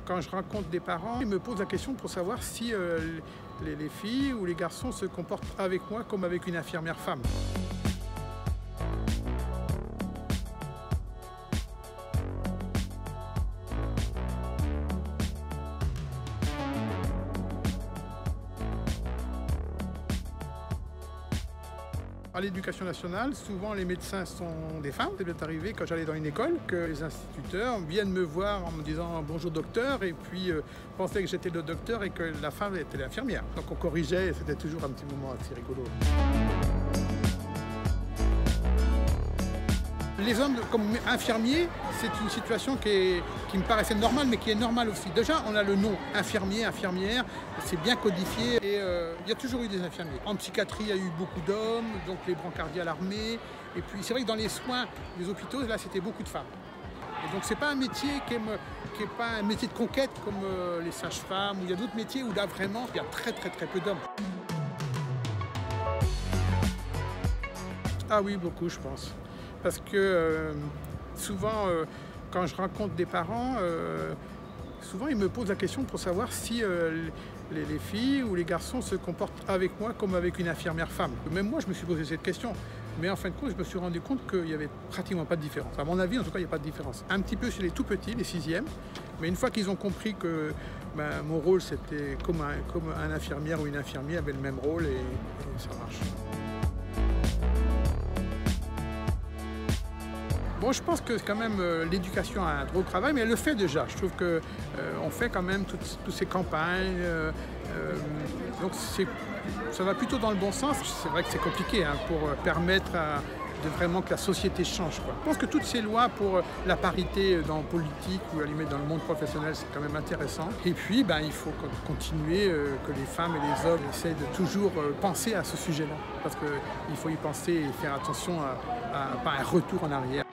Quand je rencontre des parents, ils me posent la question pour savoir si les filles ou les garçons se comportent avec moi comme avec une infirmière femme. À l'éducation nationale, souvent les médecins sont des femmes. C'est bien arrivé quand j'allais dans une école que les instituteurs viennent me voir en me disant « bonjour docteur » et puis pensaient que j'étais le docteur et que la femme était l'infirmière. Donc on corrigeait et c'était toujours un petit moment assez rigolo. Les hommes comme infirmiers, c'est une situation qui me paraissait normale, mais qui est normale aussi. Déjà, on a le nom infirmier, infirmière, c'est bien codifié et il y a toujours eu des infirmiers. En psychiatrie, il y a eu beaucoup d'hommes, donc les brancardiers à l'armée. Et puis c'est vrai que dans les soins des hôpitaux, là, c'était beaucoup de femmes. Et donc c'est pas un métier qui est pas un métier de conquête comme les sages-femmes, ou il y a d'autres métiers où là, vraiment, il y a très peu d'hommes. Ah oui, beaucoup, je pense. Parce que souvent, quand je rencontre des parents, souvent ils me posent la question pour savoir si les filles ou les garçons se comportent avec moi comme avec une infirmière femme. Même moi, je me suis posé cette question. Mais en fin de compte, je me suis rendu compte qu'il n'y avait pratiquement pas de différence. À mon avis, en tout cas, il n'y a pas de différence. Un petit peu chez les tout petits, les 6e. Mais une fois qu'ils ont compris que mon rôle, c'était comme un infirmière ou une infirmière avait le même rôle et ça marche. Bon, je pense que quand même l'éducation a un gros travail, mais elle le fait déjà. Je trouve qu'on fait quand même toutes ces campagnes. Donc ça va plutôt dans le bon sens. C'est vrai que c'est compliqué pour permettre de vraiment que la société change, quoi. Je pense que toutes ces lois pour la parité dans la politique ou à la limite dans le monde professionnel, c'est quand même intéressant. Et puis, il faut continuer que les femmes et les hommes essayent de toujours penser à ce sujet-là. Parce qu'il faut y penser et faire attention à pas un retour en arrière.